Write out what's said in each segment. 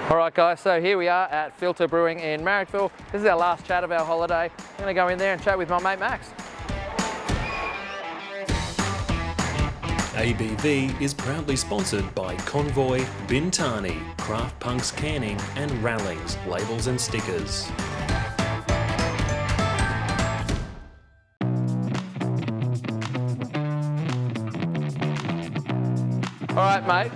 Alright guys, so here we are at Philter Brewing in Marickville. This is our last chat of our holiday. I'm going to go in there and chat with my mate Max. ABV is proudly sponsored by Convoy, Bintani, Craft Punks Canning and Rallings, labels and stickers. Alright mate,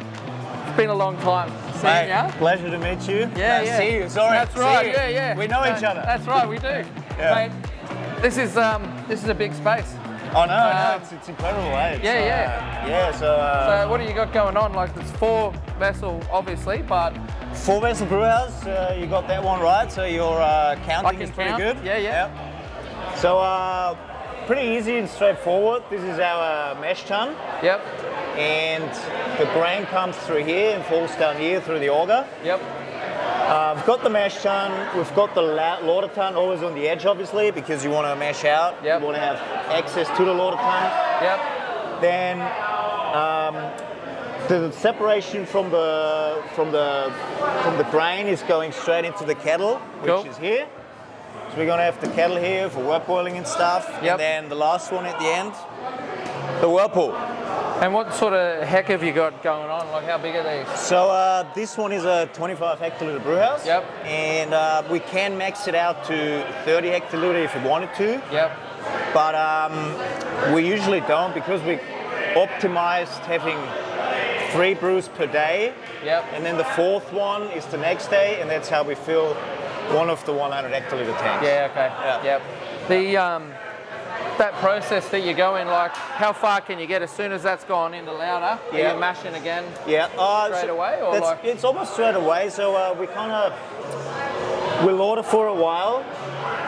it's been a long time seeing ya. Pleasure to meet you. Yeah. See you, sorry. That's right, see you. yeah. We know each other. That's right, we do. Yeah. Mate, this is a big space. Oh no, it's incredible, eh? So what do you got going on? Like it's 4 vessel obviously, but 4 vessel brew house, you got that one right, so your counting is pretty good. Yeah. So pretty easy and straightforward. This is our mash tun. Yep. And the grain comes through here and falls down here through the auger. Yep. We've got the mash tun, we've got the lauter tun always on the edge obviously because you want to mash out, Yep. you want to have access to the lauter tun. Yep. Then the separation from the grain is going straight into the kettle, which Cool. is here. So we're going to have the kettle here for work boiling and stuff. Yep. And then the last one at the end, the whirlpool. And what sort of heck have you got going on? Like how big are these? So this one is a 25 hectolitre brew house. Yep. And we can max it out to 30 hectolitre if we wanted to. Yep. But we usually don't because we optimized having 3 brews per day. Yep. And then the 4th one is the next day, and that's how we fill one of the 100 hectolitre tanks. Yeah, okay. Yeah. Yep. The that process that you go in, like how far can you get as soon as that's gone into lauter? Yeah. Are you mashing again? Yeah. Straight away, or like? It's almost straight away. So we'll order for a while,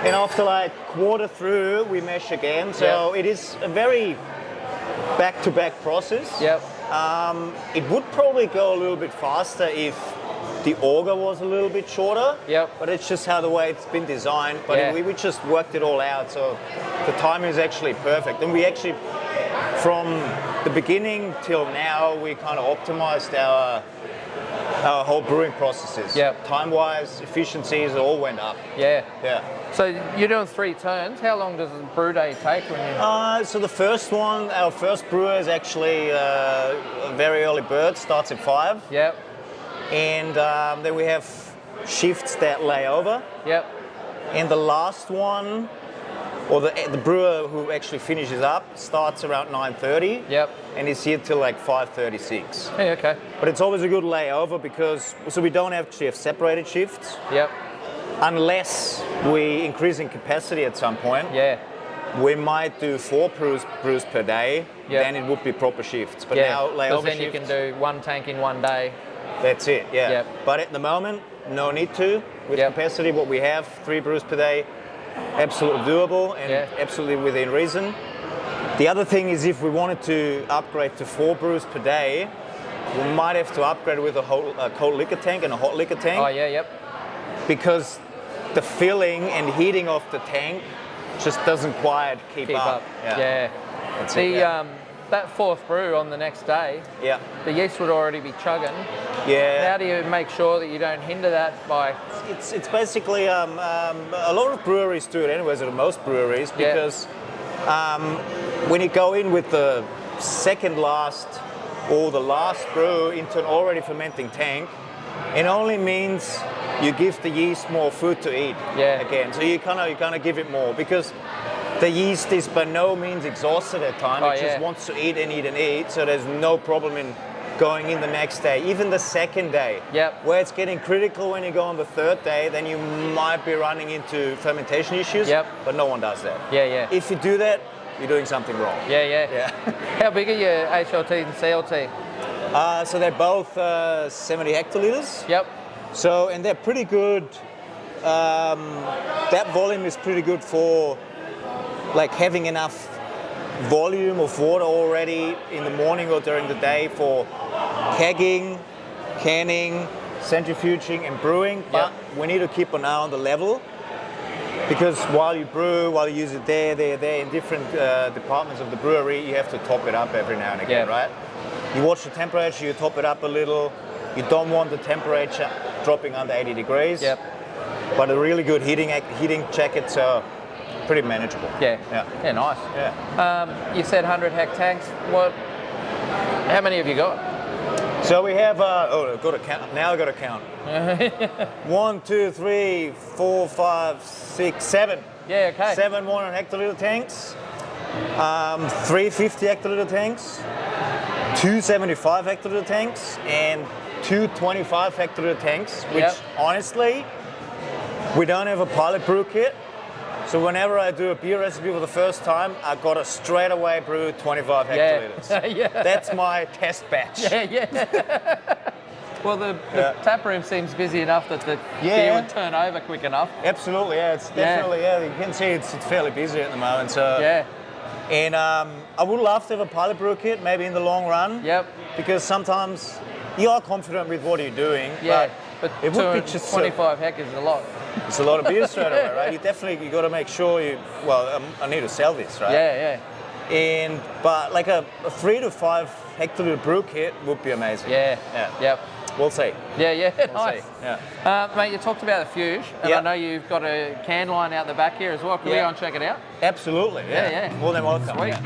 and after like quarter through, we mash again. So Yep. it is a very back-to-back process. Yep. It would probably go a little bit faster if the auger was a little bit shorter. Yep. But it's just how the way it's been designed. But Yeah. we just worked it all out, so the timing is actually perfect. And we actually, from the beginning till now, we kind of optimized our whole brewing processes. Yep. Time-wise, efficiencies all went up. Yeah. Yeah. So you're doing 3 turns. How long does a brew day take when you? So the first one, our first brewer is actually a very early bird, starts at 5. Yep. And then we have shifts that lay over. Yep. And the last one, or the brewer who actually finishes up, starts around 9:30. Yep. And is here till like 5:36. Hey, okay. But it's always a good layover because so we don't actually have separated shifts Yep. unless we increase in capacity at some point. Yeah. We might do 4 brews per day. Yep. Then it would be proper shifts. But Yeah. now Because layover then shifts. you can do 1 tank in 1 day. That's it, yeah. Yep. But at the moment, no need to. With Yep. capacity, what we have, 3 brews per day, absolutely doable and Yeah. absolutely within reason. The other thing is if we wanted to upgrade to 4 brews per day, we might have to upgrade with a cold liquor tank and a hot liquor tank Oh yeah. Yep. because the filling and heating of the tank just doesn't quite keep up. Yeah. That's The it, yeah. that 4th brew on the next day, Yeah. the yeast would already be chugging. Yeah. How do you make sure that you don't hinder that by? It's basically a lot of breweries do it anyways, or most breweries, Yeah. because when you go in with the second last or the last brew into an already fermenting tank, it only means you give the yeast more food to eat. Yeah. Again, so you kind of give it more because the yeast is by no means exhausted at time. Oh, It just yeah. wants to eat and eat and eat. So there's no problem in going in the next day, even the second day. Yep. Where it's getting critical when you go on the 3rd day, then you might be running into fermentation issues. Yep. But no one does that. Yeah. If you do that, you're doing something wrong. Yeah. How big are your HLT and CLT? So they're both 70 hectoliters. Yep. So, and they're pretty good. That volume is pretty good for like having enough volume of water already in the morning or during the day for kegging, canning, centrifuging and brewing. But we need to keep an eye on the level because while you brew, while you use it there, in different departments of the brewery, you have to top it up every now and again, Yeah. right? You watch the temperature, you top it up a little, You don't want the temperature dropping under 80 degrees. Yep. But a really good heating jacket, so pretty manageable. Yeah. Yeah. Yeah, nice. Yeah. You said 100 hect tanks. How many have you got? So we have, I've got to count. Now I've got to count. 1, 2, 3, 4, 5, 6, 7. Yeah, okay. 7 100 hectoliter tanks, 350 hectoliter tanks, 275 hectoliter tanks, and 225 hectoliter tanks, which honestly, we don't have a pilot brew kit. So whenever I do a beer recipe for the first time, I got to straight away brew 25 hectoliters. Yeah. That's my test batch. Yeah. Well, the tap room seems busy enough that the beer would turn over quick enough. Absolutely, yeah. It's definitely, you can see it's fairly busy at the moment. So And I would love to have a pilot brew kit, maybe in the long run. Yep. Because sometimes you are confident with what you're doing. Yeah, but it would be just 25 heck is a lot. It's a lot of beer straight away, right? You got to make sure I need to sell this, right? Yeah. But like a 3 to 5 hectoliter brew kit would be amazing. Yep. We'll see. Yeah, We'll nice. see. Yeah. Mate, you talked about the Fuge, and I know you've got a can line out the back here as well. Can we go and check it out? Absolutely. Yeah. More than welcome. Sweet.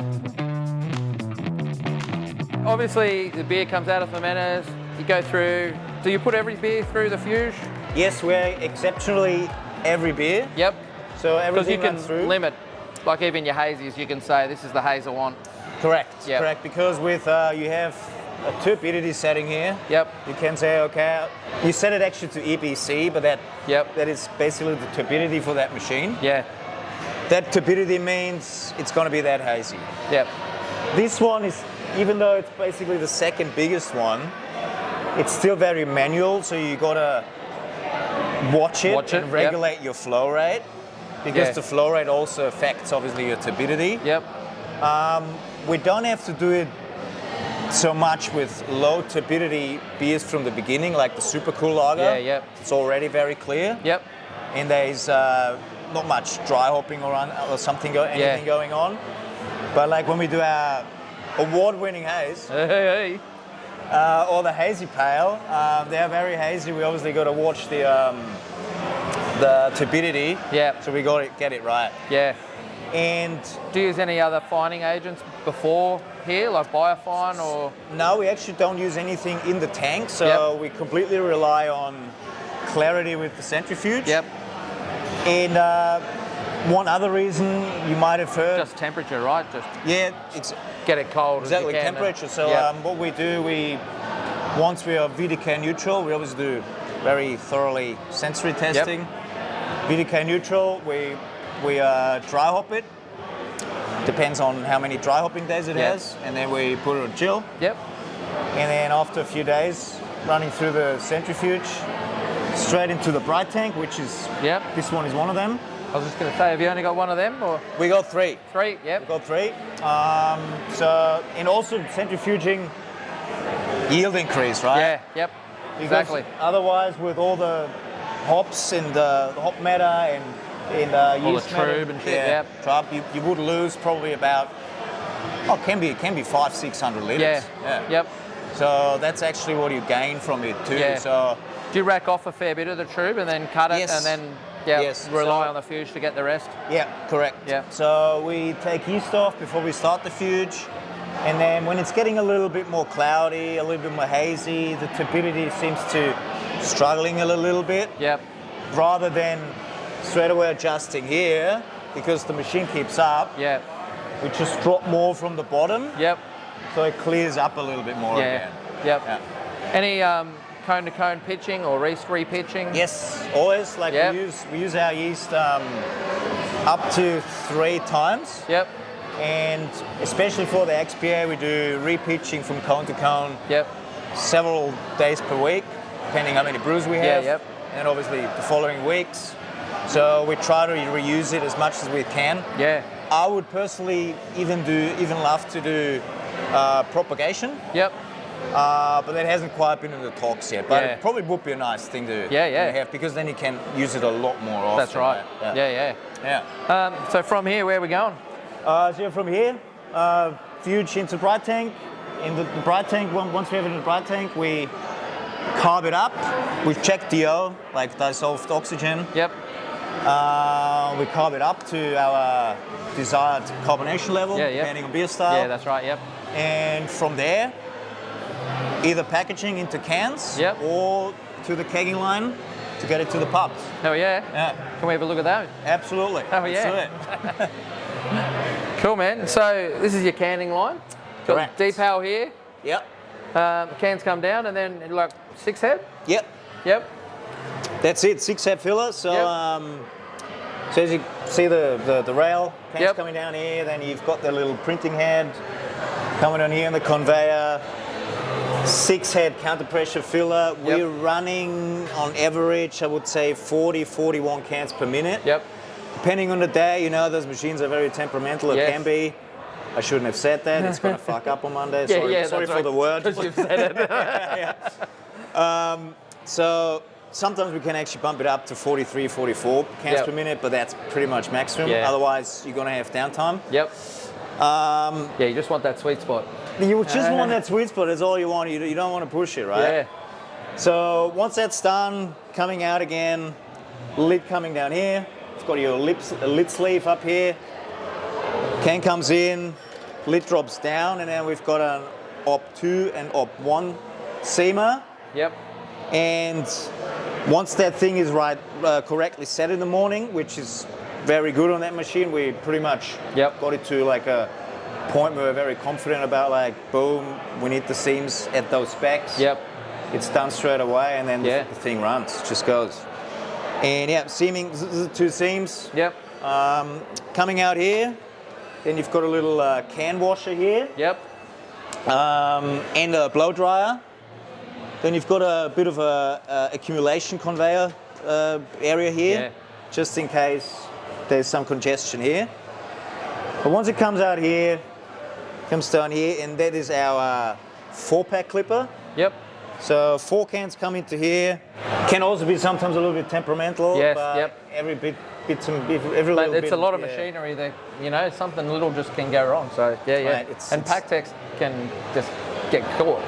Obviously, the beer comes out of fermenters. You go through. Do you put every beer through the Fuge? Yes, we're exceptionally every beer. Yep. So everything Because you runs can through. limit, like even your hazies, you can say this is the haze I want. Correct. Yep. Correct. Because with you have a turbidity setting here. Yep. You can say, okay, you set it actually to EBC, but that is basically the turbidity for that machine. Yeah. That turbidity means it's going to be that hazy. Yep. This one is, even though it's basically the second biggest one, it's still very manual, so you got to watch it and regulate your flow rate, because the flow rate also affects obviously your turbidity. Yep. We don't have to do it so much with low turbidity beers from the beginning, like the super cool lager. Yeah. It's already very clear. Yep. And there's not much dry hopping or anything going on. But like when we do our award-winning haze, or the hazy pale, they're very hazy. We obviously got to watch the turbidity. Yeah. So we got to get it right. Yeah. And do you use any other fining agents before here, like biofine or? No, we actually don't use anything in the tank, so we completely rely on clarity with the centrifuge. Yep. And one other reason you might have heard. Just temperature, right? Just get it cold. Exactly, as you can. temperature. So what we do, once we are VDK neutral, we always do very thoroughly sensory testing. VDK neutral, we dry hop it. Depends on how many dry hopping days it has, and then we put it on chill. Yep. And then after a few days, running through the centrifuge, straight into the bright tank, which is this one is one of them. I was just going to say, have you only got one of them, or? We got 3. 3, yep. We got 3. And also centrifuging yield increase, right? Yeah. Yep. Exactly. Because otherwise, with all the hops and the hop matter and all yeast the trub and shit, trub, you would lose probably about, can be 500-600 litres. Yeah. Yep. So that's actually what you gain from it too. Yeah. So do you rack off a fair bit of the trub and then cut it and then rely on the fuge to get the rest? Yeah, correct. Yeah. So we take yeast off before we start the fuge, and then when it's getting a little bit more cloudy, a little bit more hazy, the turbidity seems to struggling a little bit. Yep. Rather than straight away adjusting here, because the machine keeps up. Yeah. We just drop more from the bottom. Yep. So it clears up a little bit more again. Yep. Yeah. Any cone to cone pitching or re-pitching? Yes, always. Like we use our yeast up to 3 times. Yep. And especially for the XPA, we do re-pitching from cone to cone. Yep. Several days per week, depending how many brews we have. Yep. And obviously the following weeks. So we try to reuse it as much as we can. Yeah. I would personally even love to do propagation. Yep. But that hasn't quite been in the talks yet. But it probably would be a nice thing to have, because then you can use it a lot more often. That's right. Yeah. So from here, where are we going? So from here, fuge into bright tank. In the bright tank, once we have it in the bright tank, we carb it up. We check DO, like dissolved oxygen. Yep. We carb it up to our desired carbonation level, Yeah, yep. depending on beer style. Yeah, that's right. Yep. And from there, either packaging into cans Yep. or to the kegging line to get it to the pubs. Oh yeah. Yeah, Can we have a look at those? absolutely. Oh, Let's yeah. do it. Cool, man. So this is your canning line. Got Correct. decal here. Yep. Cans come down, and then like 6 head. Yep. Yep. That's it. 6 head filler. So, Yep. So as you see the rail cans Yep. coming down here, then you've got the little printing head coming on here on the conveyor. 6 head counter pressure filler. Yep. We're running on average, I would say 40, 41 cans per minute. Yep. Depending on the day, you know, those machines are very temperamental. It Yes. can be. I shouldn't have said that. It's going to fuck up on Monday. Yeah, Sorry, yeah. sorry that's for right. the word. 'Cause you've said it. So sometimes we can actually bump it up to 43, 44 cans Yep. per minute, but that's pretty much maximum. Yeah. Otherwise, you're going to have downtime. Yep. Yeah, you just want that sweet spot. You just want that sweet spot. That's all you want. You don't want to push it, right? Yeah. So once that's done, coming out again, lid coming down here. You've got your lid sleeve up here. Can comes in, lid drops down, and then we've got an Op2 and Op1 seamer. Yep. And once that thing is correctly set in the morning, which is very good on that machine, we pretty much Yep. got it to like a point where we're very confident about, like, boom, we need the seams at those specs. Yep. It's done straight away, and then Yeah. the thing runs, just goes. And yeah, seaming, two seams. Yep. Coming out here, then you've got a little can washer here, Yep. and a blow dryer. Then you've got a bit of a accumulation conveyor area here, Yeah. just in case there's some congestion here. But once it comes out here, comes down here, and that is our 4-pack clipper. Yep. So 4 cans come into here. Can also be sometimes a little bit temperamental. Yes, But yep. every But little bit. it's a lot of yeah. machinery that, you know, something little just can go wrong. So yeah, yeah. Right, and pack techs can just get caught.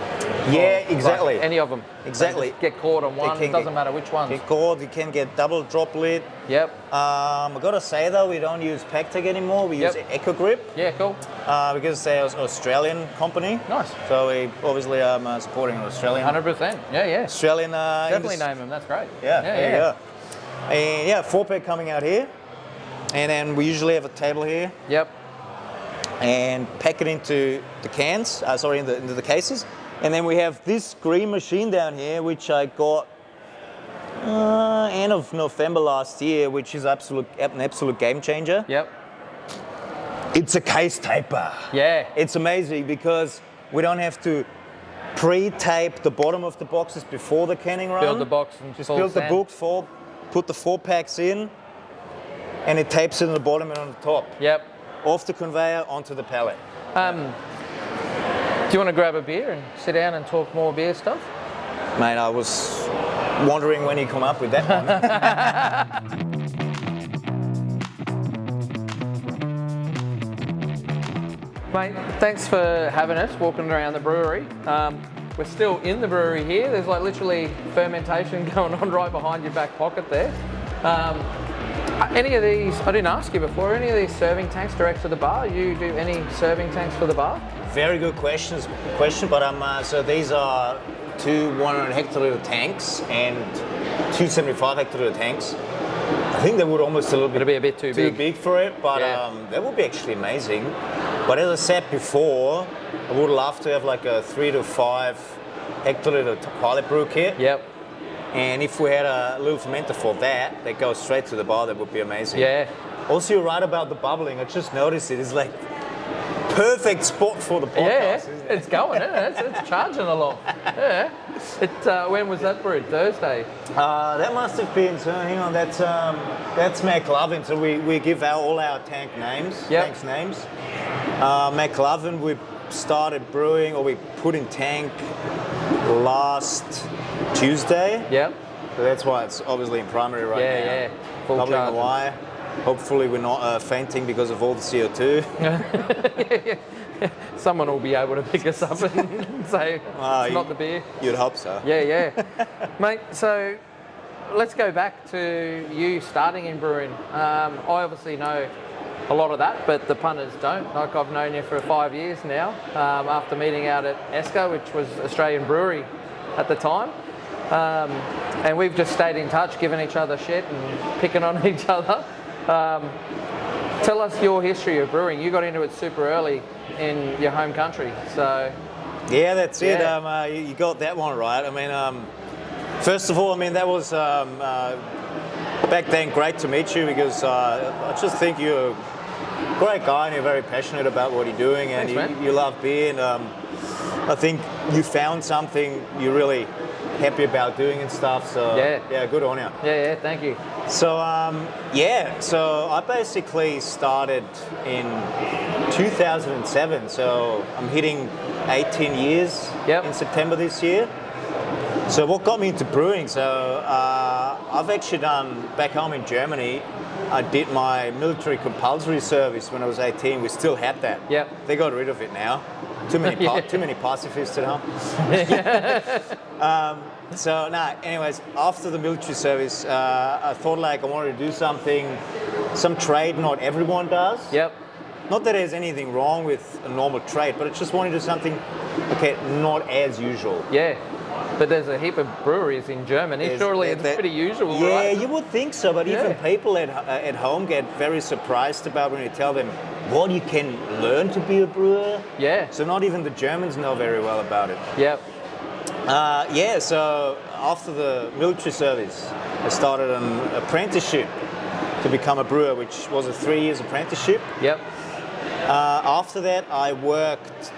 Yeah, Or, exactly. like, any of them. Exactly. They just get caught on one. can It doesn't get- matter which ones. Get caught, you can get double drop lid. Yep. I gotta say though, we don't use PackTech anymore. We use Yep. Echo Grip Yeah, cool. because they're an Australian company. Nice. So we obviously supporting an Australian. 100%. Yeah, yeah. Australian. Definitely industry. name them. That's great. Yeah, there you go. And yeah, 4-pack coming out here, and then we usually have a table here Yep. and pack it into the cans. Into the cases. And then we have this green machine down here, which I got end of November last year, which is an absolute game changer. Yep. It's a case taper. Yeah. It's amazing because we don't have to pre-tape the bottom of the boxes before the canning run. Build the box and Just full build the sand. books, put the 4-packs in, and it tapes it on the bottom and on the top. Yep. Off the conveyor, onto the pallet. Do you want to grab a beer and sit down and talk more beer stuff? Mate, I was wondering when you come up with that one. Mate, thanks for having us, walking around the brewery. We're still in the brewery here. There's like literally fermentation going on right behind your back pocket there. Any of these, I didn't ask you before, any of these serving tanks direct to the bar? You do any serving tanks for the bar? Very good question, but so these are 2 100 hectoliter tanks and 275 hectoliter tanks. I think they would almost a little bit It'll be a bit too big. for it, but Yeah. that would be actually amazing. But as I said before, I would love to have like a 3 to 5 hectoliter pilot brew kit. Yep. And if we had a little fermenter for that goes straight to the bar, that would be amazing. Yeah. Also, you're right about the bubbling. I just noticed it. It's like perfect spot for the podcast. Yeah, Isn't it? it's going, isn't it? It's charging along. Yeah. When was that brewed? Thursday? That must have been. So hang on, that's McLovin. So we give all our tanks Yep. names. McLovin, we started brewing, or we put in tank last Tuesday. Yep. So that's why it's obviously in primary right now. Yeah. Full Bubbling charge. away. Hopefully we're not fainting because of all the CO2. someone will be able to pick us up and say it's not the beer. You'd hope so. Yeah. Mate, so let's go back to you starting in brewing. I obviously know a lot of that, but the punters don't. Like, I've known you for 5 years now, after meeting out at ESCO, which was Australian Brewery at the time. And we've just stayed in touch, giving each other shit and picking on each other. Tell us your history of brewing. You got into it super early in your home country, so... Yeah, that's it. You got that one right. I mean, first of all, I mean, that was back then great to meet you, because I just think you're a great guy and you're very passionate about what you're doing, and Thanks, you love beer, and I think you found something you're really happy about doing and stuff. So yeah, good on you. Yeah, thank you. So so I basically started in 2007. So I'm hitting 18 years in September this year. So what got me into brewing? So I've actually done, back home in Germany, I did my military compulsory service when I was 18. We still had that. Yep. They got rid of it now. Too many pacifists at home. So anyways, after the military service, I thought like I wanted to do some trade not everyone does. Yep. Not that there's anything wrong with a normal trade, but I just wanted to do something, not as usual. Yeah. But there's a heap of breweries in Germany. Surely it's pretty usual, right? Yeah, you would think so, but even people at home get very surprised about when you tell them what you can learn to be a brewer. Yeah. So not even the Germans know very well about it. Yep. So after the military service, I started an apprenticeship to become a brewer, which was a 3 years apprenticeship. Yep. After that, I worked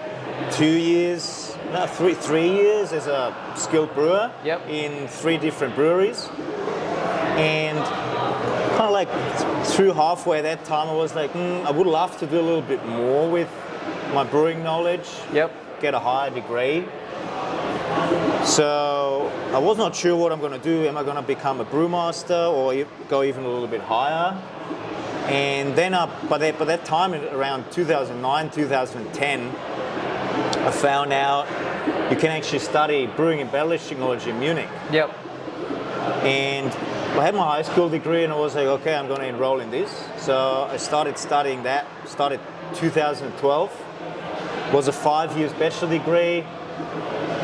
3 years as a skilled brewer in 3 different breweries. And kind of like through halfway that time, I was like, I would love to do a little bit more with my brewing knowledge. Yep. Get a higher degree. So I was not sure what I'm going to do. Am I going to become a brewmaster or go even a little bit higher? And then by that time, around 2009, 2010, I found out you can actually study brewing and beverage technology in Munich. Yep. And I had my high school degree, and I was like, okay, I'm going to enroll in this. So I started studying that. Started 2012. Was a 5 years bachelor degree.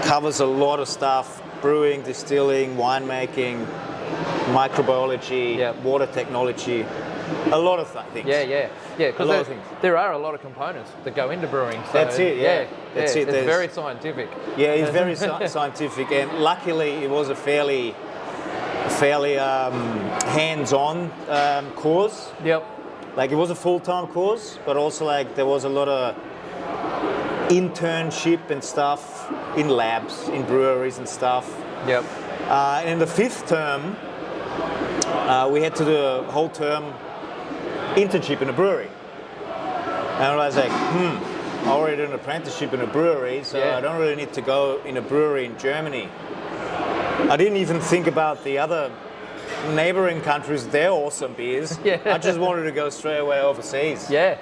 Covers a lot of stuff: brewing, distilling, winemaking, microbiology, water technology. A lot of things. Yeah. Because there are a lot of components that go into brewing. So that's it. Yeah. That's it. It's very scientific. Yeah, it's very scientific, and luckily it was a fairly hands-on course. Yep. Like, it was a full-time course, but also like there was a lot of internship and stuff in labs, in breweries and stuff. Yep. And in the 5th term, we had to do a whole term internship in a brewery. And I was like, I already did an apprenticeship in a brewery, so I don't really need to go in a brewery in Germany. I didn't even think about the other neighboring countries, their awesome beers. Yeah. I just wanted to go straight away overseas. Yeah.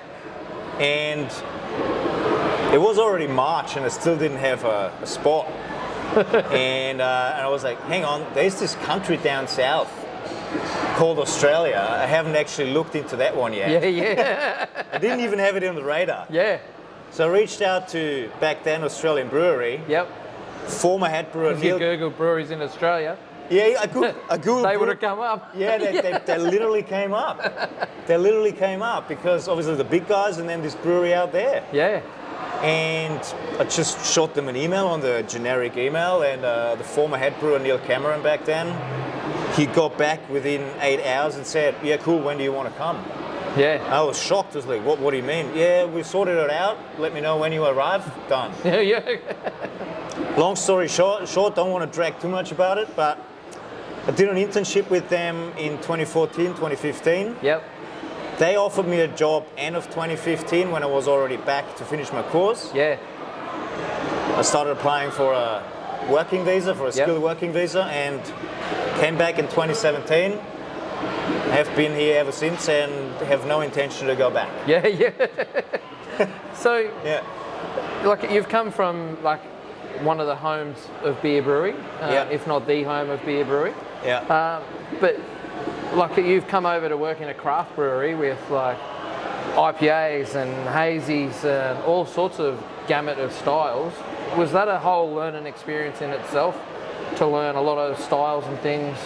And it was already March and I still didn't have a spot. And I was like, hang on, there's this country down south called Australia. I haven't actually looked into that one yet. Yeah. I didn't even have it on the radar. Yeah. So I reached out to, back then, Australian Brewery. Yep. Former head brewer If you Google breweries in Australia. Yeah, I Googled. They would have come up. Yeah, they literally came up. They literally came up because obviously the big guys and then this brewery out there. Yeah. And I just shot them an email on the generic email, and the former head brewer, Neil Cameron, back then, he got back within 8 hours and said, yeah, cool, when do you want to come? Yeah. I was shocked. I was like, what do you mean? Yeah, we sorted it out. Let me know when you arrive. Done. Yeah. Long story short, don't want to drag too much about it, but I did an internship with them in 2014, 2015. Yep. They offered me a job end of 2015 when I was already back to finish my course. Yeah. I started applying for a working visa, for a skilled working visa, and came back in 2017. Have been here ever since and have no intention to go back. Yeah. So like you've come from like one of the homes of beer brewing, if not the home of beer brewing. Yeah. But like you've come over to work in a craft brewery with like IPAs and hazies and all sorts of gamut of styles. Was that a whole learning experience in itself to learn a lot of styles and things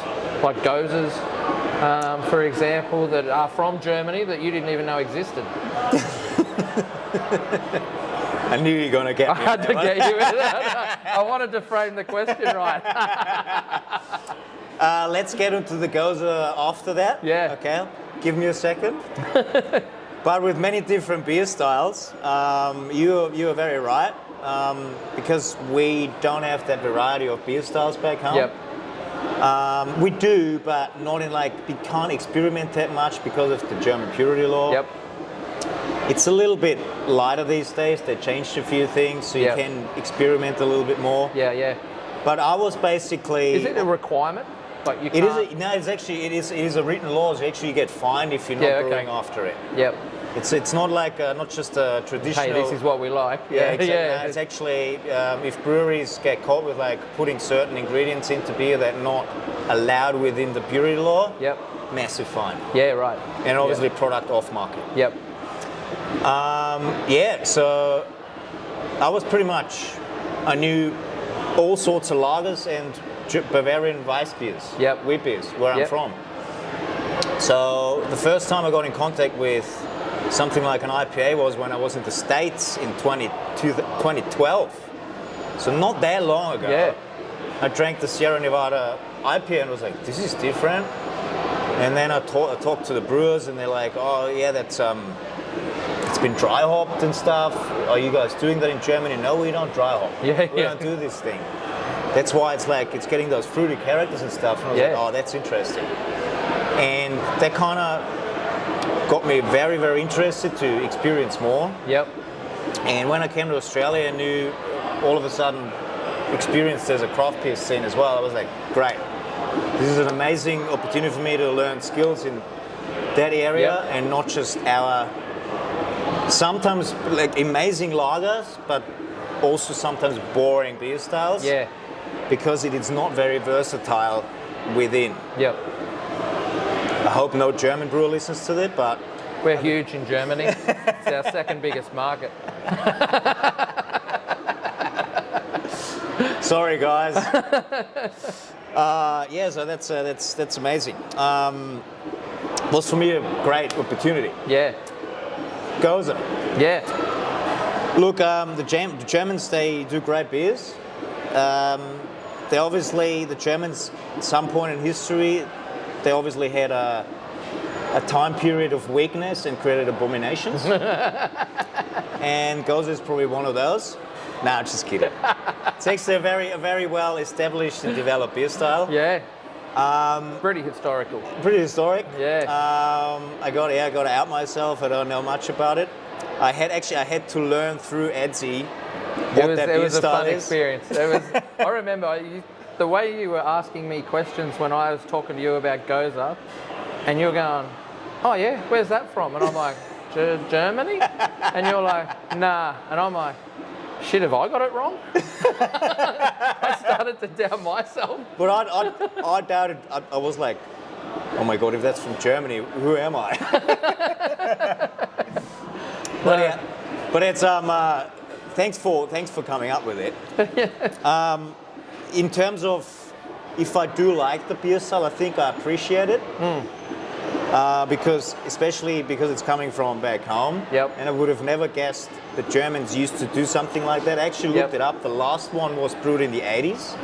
like Gozas, for example, that are from Germany that you didn't even know existed? I knew you were going to get me. I had to get you in that. I wanted to frame the question right. Let's get into the Goza after that. Yeah. Okay. Give me a second. But with many different beer styles, you are very right. Because we don't have that variety of beer styles back home. Yep. We do, but not in like, we can't experiment that much because of the German purity law. Yep. It's a little bit lighter these days. They changed a few things, so you Yep. can experiment a little bit more. Yeah, yeah. But I was basically. Is it a requirement? Like you It can't... is. No, it's actually it is a written law. So you actually get fined if you're not brewing after it. Yep. It's not like not just a traditional. Hey, this is what we like. Yeah, exactly. Yeah. No, it's actually if breweries get caught with like putting certain ingredients into beer that are not allowed within the purity law. Yep. Massive fine. Yeah, right. And obviously product off market. Yep. So I was pretty much, I knew all sorts of lagers and Bavarian Weiss beers, wheat beers, where I'm from. So the first time I got in contact with something like an IPA was when I was in the States in 2012. So not that long ago. Yeah. I drank the Sierra Nevada IPA and was like, this is different. And then I talked to the brewers and they're like, oh yeah, that's it's been dry hopped and stuff. Are you guys doing that in Germany? No, we don't dry hop. We don't do this thing. That's why it's like, it's getting those fruity characters and stuff. And I was like, oh, that's interesting. And that kind of got me very, very interested to experience more. Yep. And when I came to Australia, I knew all of a sudden experienced there's a craft beer scene as well. I was like, great. This is an amazing opportunity for me to learn skills in that area and not just our sometimes like amazing lagers, but also sometimes boring beer styles. Yeah. Because it is not very versatile within. Yep. I hope no German brewer listens to it, but we're huge in Germany. It's our second biggest market. Sorry, guys. So that's amazing. Was for me a great opportunity. Yeah. Goza. Yeah. Look, the Germans, they do great beers. They obviously, the Germans, at some point in history, they obviously had a time period of weakness and created abominations. And Goza is probably one of those. Nah, just kidding. It's actually a very well established and developed beer style. Yeah. Pretty historical. Pretty historic. Yeah. I got to out myself. I don't know much about it. I had to learn through Etsy what that beer style is. It was a fun experience. I remember the way you were asking me questions when I was talking to you about Goza, and you were going, "Oh yeah, where's that from?" And I'm like, "Germany," and you're like, "Nah," and I'm like, shit, have I got it wrong? I started to doubt myself. But I doubted, I was like, oh my God, if that's from Germany, who am I? But it's, thanks for coming up with it. In terms of, if I do like the beer style, I think I appreciate it. Especially because it's coming from back home. Yep. And I would have never guessed the Germans used to do something like that. I actually looked it up. The last one was brewed in the 80s.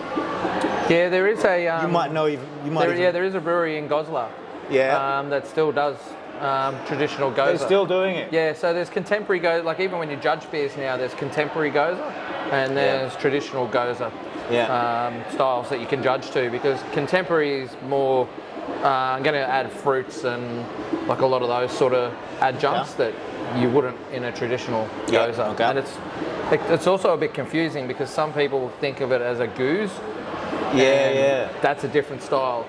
Yeah, there is a... you might know... there is a brewery in Goslar. Yeah. That still does traditional Goza. They're still doing it. Yeah, so there's contemporary Goza. Like even when you judge beers now, there's contemporary Goza and there's traditional Goza styles that you can judge to, because contemporary is more... I'm going to add fruits and like a lot of those sort of adjuncts that you wouldn't in a traditional Goza. Okay. And it's also a bit confusing because some people think of it as a goose. Yeah. That's a different style.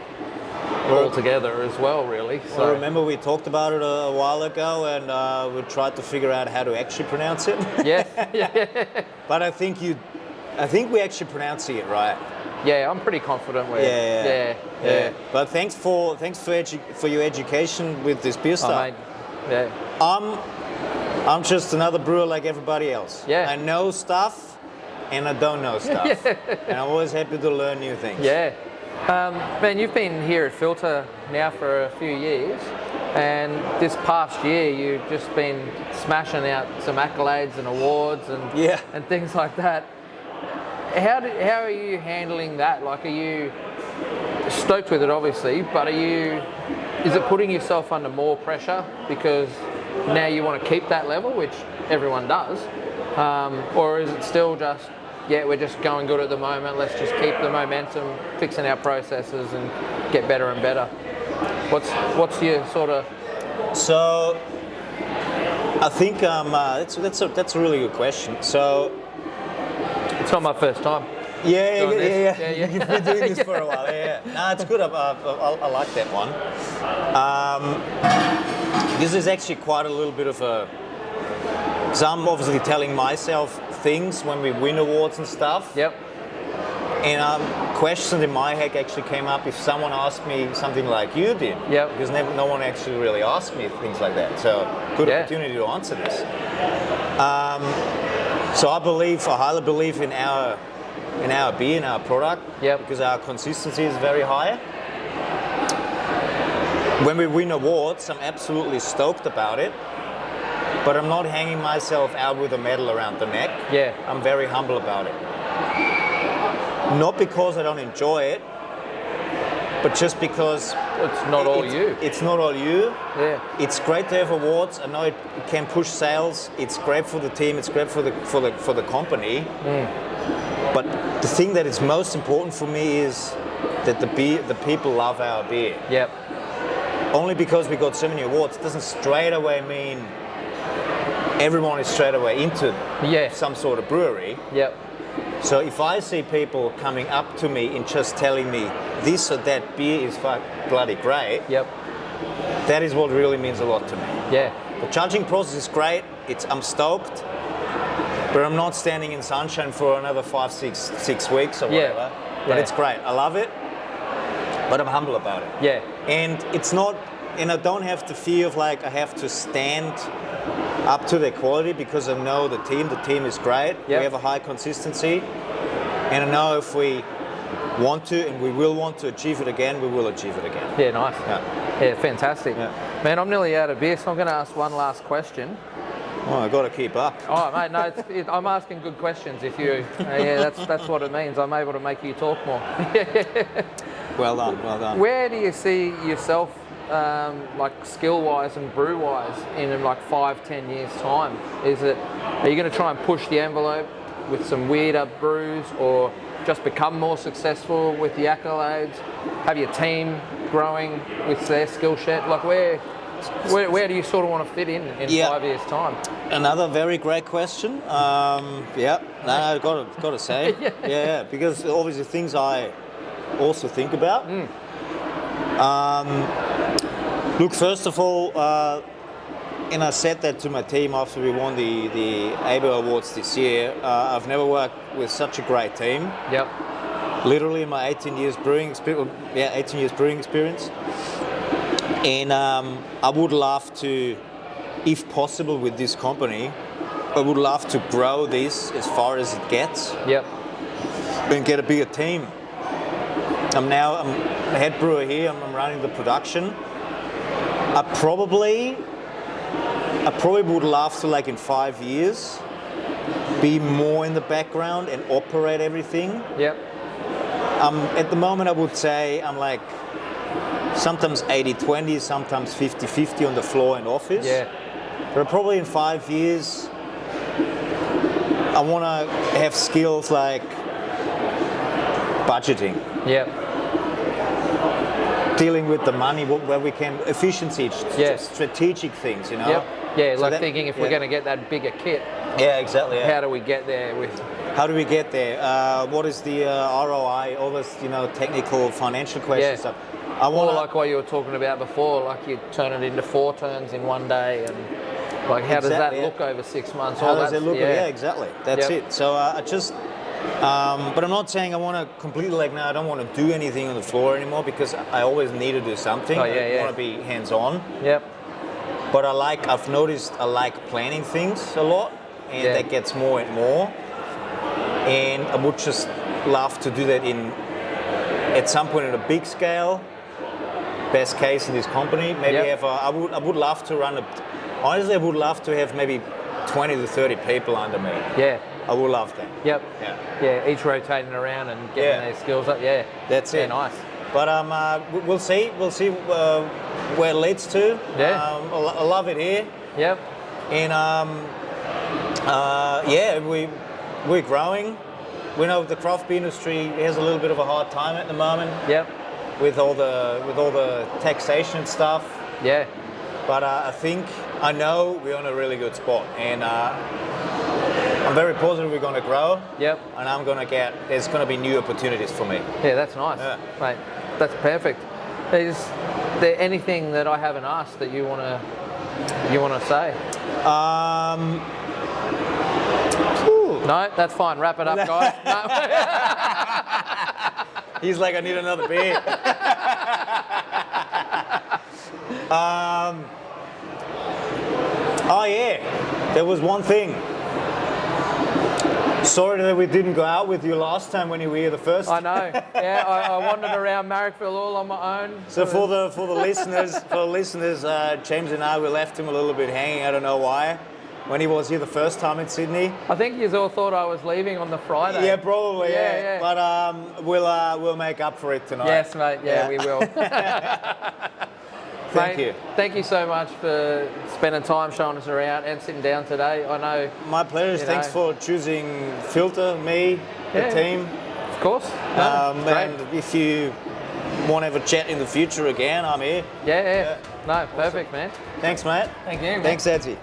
altogether as well, really. So. Well, remember we talked about it a while ago, and we tried to figure out how to actually pronounce it. Yeah, But I think we actually pronounce it right. Yeah, I'm pretty confident with Yeah. But thanks for your education with this beer stuff. Yeah. I'm just another brewer like everybody else. Yeah. I know stuff, and I don't know stuff, and I'm always happy to learn new things. Yeah. Ben, you've been here at Philter now for a few years, and this past year you've just been smashing out some accolades and awards and things like that. How are you handling that? Like, are you stoked with it, obviously, but is it putting yourself under more pressure because now you want to keep that level, which everyone does, or is it still just, we're just going good at the moment, let's just keep the momentum, fixing our processes and get better and better? What's your sort of... So, I think that's a really good question. So, it's not my first time. Yeah. You've been doing this for a while. Yeah. No, it's good. I like that one. This is actually quite a little bit of a... Because I'm obviously telling myself things when we win awards and stuff. Yep. And questions in my head actually came up if someone asked me something like you did. Yep. Because no one actually really asked me things like that. So good opportunity to answer this. So I highly believe in our beer, in our product, because our consistency is very high. When we win awards, I'm absolutely stoked about it, but I'm not hanging myself out with a medal around the neck. Yeah. I'm very humble about it. Not because I don't enjoy it, but just because it's not all you. It's not all you. Yeah. It's great to have awards. I know it can push sales. It's great for the team. It's great for the company. But the thing that is most important for me is that the people love our beer. Yep. Only because we got so many awards doesn't straight away mean everyone is straight away into some sort of brewery. Yep. So if I see people coming up to me and just telling me this or that beer is bloody great, that is what really means a lot to me. Yeah. The judging process is great. I'm stoked, but I'm not standing in sunshine for another 6 weeks or whatever. But it's great. I love it, but I'm humble about it. Yeah. And it's not, and I don't have to feel like I have to stand up to their quality because I know the team is great. We have a high consistency, and I know if we want to and we will want to achieve it again, we will achieve it again. Yeah, nice. Yeah, fantastic. Man, I'm nearly out of beer, so I'm going to ask one last question. Oh, I got to keep up. Oh, mate, no, I'm asking good questions. If you, that's what it means. I'm able to make you talk more. Well done. Where do you see yourself, like skill-wise and brew-wise, in like 5-10 years' time? Are you going to try and push the envelope with some weirder brews, or just become more successful with the accolades? Have your team growing with their skill set? Like where do you sort of want to fit in 5 years' time? Another very great question. I've got to say, because obviously things I also think about. Look, first of all, and I said that to my team after we won the ABO Awards this year. I've never worked with such a great team. Yep. Literally in my 18 years brewing experience. And I would love to, if possible with this company, I would love to grow this as far as it gets. Yep. And get a bigger team. I'm a head brewer here. I'm running the production. I probably would love to, like in 5 years, be more in the background and operate everything. Yep. At the moment, I would say I'm like sometimes 80-20, sometimes 50-50 on the floor and office. Yeah. But probably in 5 years, I want to have skills like budgeting. Yep. Dealing with the money where we can, efficiency, strategic things, you know. Yep. Yeah, so thinking if we're going to get that bigger kit. Yeah, exactly. Yeah. How do we get there with? How do we get there? What is the ROI? All this, technical, financial questions. I want Or like what you were talking about before, like you turn it into 4 turns in one day, and like how does that look over 6 months? How does it look? Yeah, Yeah, exactly. That's Yep. it. So I just, but I'm not saying I want to completely like, no, I don't want to do anything on the floor anymore because I always need to do something. Oh, yeah, I yeah. want to be hands-on. Yep. But I've noticed I like planning things a lot, and Yeah. that gets more and more. And I would just love to do that at some point in a big scale. Best case in this company, maybe Yep. I would love to run honestly, I would love to have maybe 20 to 30 people under me. Yeah. I would love that. Yep. Yeah. Yeah. Each rotating around and getting Yeah. their skills up. Yeah. That's Yeah. it. Nice. But we'll see. We'll see where it leads to. Yeah. I love it here, Yep. and yeah, we're growing. We know the craft beer industry has a little bit of a hard time at the moment Yep. with all the taxation stuff. Yeah. But I know we're on a really good spot, and I'm very positive we're going to grow. Yep. And there's going to be new opportunities for me. Yeah, that's nice. Yeah. Mate, that's perfect. Is there anything that I haven't asked that you wanna say? No, that's fine. Wrap it up, guys. No. He's like, I need another beer. Oh yeah, there was one thing. Sorry that we didn't go out with you last time when you were here the first I time. know. Yeah, I wandered around Marickville all on my own. So for the listeners, James and I, we left him a little bit hanging. I don't know why. When he was here the first time in Sydney. I think you all thought I was leaving on the Friday. Yeah, probably. Yeah. But we'll make up for it tonight. Yes, mate. Yeah, we will. Thank you. Thank you so much for spending time showing us around and sitting down today. I know. My pleasure. Thanks for choosing Philter, me, Yeah. the team. Of course. No, great. And if you want to have a chat in the future again, I'm here. Yeah. No, perfect, man. Thanks, mate. Thank you. Thanks, Edsy.